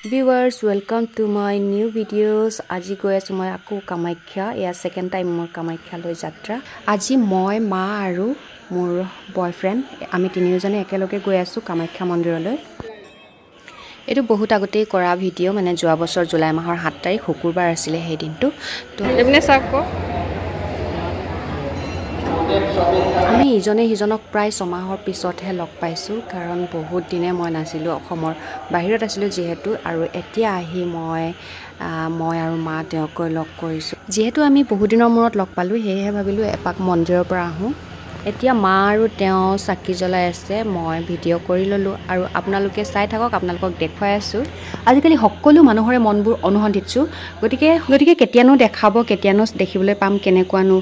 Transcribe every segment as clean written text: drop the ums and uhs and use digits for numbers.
Viewers, welcome to my new videos. Aji goi asu moi aku Kamakhya. Ya second time mor Kamakhya loi jatra. Aji moi ma aru mor boyfriend ami tinijone ekeloge goi asu Kamakhya mondiroloi. এটো বহুত আগতে কৰা video মানে যোৱা বছৰ July মাহৰ 7 তাৰিখ শুকুৰবাৰ আছিল সেই দিনটো তো এমনে সাকো আমি ইজনে হিজনক প্ৰায় ছমাহৰ পিছতহে লগ পাইছো কাৰণ বহুত দিনে মই নাছিলো অসমৰ বাহিৰত আছিলো যেহেতু আৰু এতিয়া আহি মই আৰু মা তেওঁকৈ লগ কৰিছো যেহেতু আমি বহুত দিনৰ মূৰত লগ পালো হেহে ভাবিলো এপাক মন্দিৰৰ পৰা আহো এতিয়া মা আৰু তেওঁ সাকি জ্বলাই আছে মই ভিডিও কৰি ললো আৰু আপোনালোকে চাই থাকক আপোনালোকক দেখুৱাই আছো আজিকালি সকলো মানুহৰে মনবোৰ অনুসন্ধিতছু গতিকে কেতিয়ানো দেখাব কেতিয়ানো দেখিবলৈ পাম কেনেকুৱানো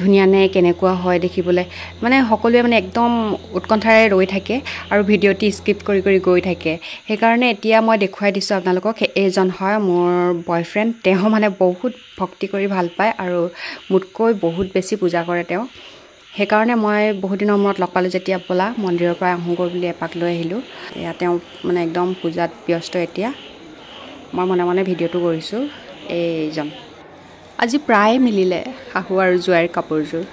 ধুনিয়া নে কেনেকুৱা হয় দেখিবলৈ মানে সকলোৱে মানে একদম উৎকণ্ঠাৰে ৰৈ থাকে আৰু ভিডিওটি স্কিপ কৰি গৈ থাকে সেই কাৰণে এতিয়া মই দেখুৱাই দিছো আপোনালোকক এজন হয় মোৰ বয়ফ্ৰেণ্ড তেওঁ মানে বহুত ভক্তি কৰি ভাল পায় আৰু মুতকৈ বহুত বেছি পূজা কৰে তেওঁ हे कारणे মই বহুত দিনৰ মূৰত লগ পালো যেতিয়া বলা মন্দিৰৰ পৰা আহোগৈ বুলি এপাক লৈ আহিলো এয়া তেওঁ মানে একদম পূজাত ব্যস্ত এতিয়া মই মনে মনে ভিডিওটো কৰিছো এইজন আজি প্ৰায় মিলিলে হাহু আৰু জুৱাইৰ কাপোৰজোৰ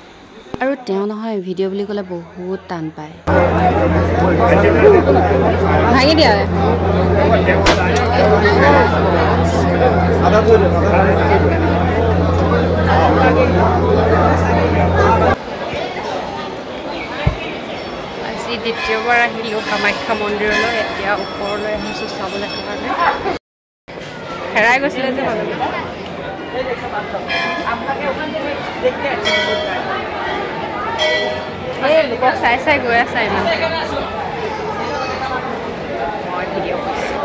আৰু তেওঁ নহয় ভিডিও বুলি ক'লে বহুত টান পায় ভাঙি দিয়া দ্বিতীয়বাৰ আহিলো কামাখ্যা মন্দিৰলৈ এতিয়া ওপৰলৈ আহিছো চাবলৈ কাৰণে হেৰাই গৈছিলে যে ভালো এই লোকক চাই গৈ আছে ইমান মই ভিডিও কৰিছো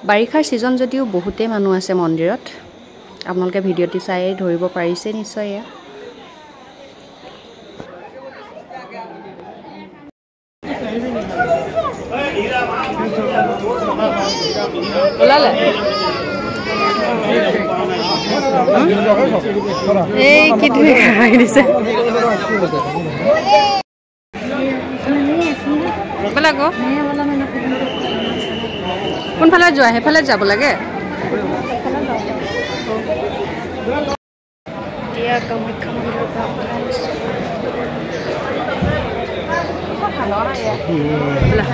বাৰিষাৰ সিজন যদিও বহুতে মানুহ আছে মন্দিৰত আপোনালোকে ভিডিওটি চাই ধৰিব পাৰিছে নিশ্চয় ওলালে এই কি তুমি খাই দিছে বলা গো কোনফালে যোৱা হেফালে যাব লাগে dia Kamakhya mondirer পৰা আহিছো ভালো ya বলা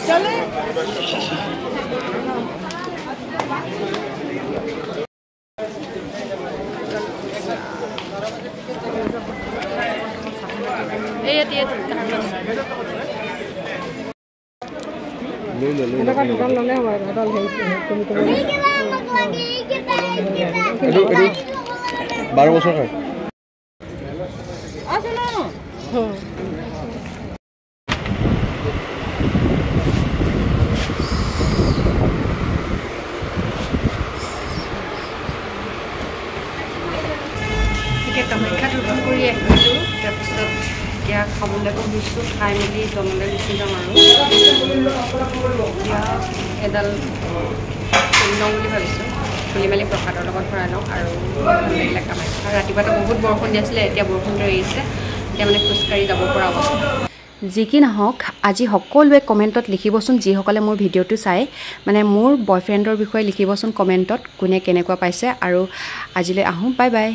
চলে এই এতিয়া এটা কাট দোকান ললে হয় দল হেই তুমি 12 বছর হয় আছে না কামাখ্যা দৰ্শন কৰি আহিলো তাৰপিছত এতিয়া খাবলৈ বহিছো খাই মেলি তললৈ গুচি যাম আৰু এতিয়া এডাল ফুলি লওঁ বুলি ভাবিছোঁ ফুলি মেলি প্ৰসাদৰ লগত ভৰাই লওঁ আৰু ভাল লাগিলে কামাখ্যা ৰাতিপুৱাতে বহুত বৰষুণ দি আছিলে এতিয়া বৰষুণটো এৰিছে এতিয়া মানে খোজকাঢ়ি যাব পৰা অৱস্থা যি কি নহওক আজি সকলোৱে কমেণ্টত লিখিবচোন যিসকলে মোৰ ভিডিওটো চাই মানে মোৰ বয়ফ্ৰেণ্ডৰ বিষয়ে লিখিবচোন কমেণ্টত কোনে কেনেকুৱা পাইছে আৰু আজিলৈ আহোঁ বাই বাই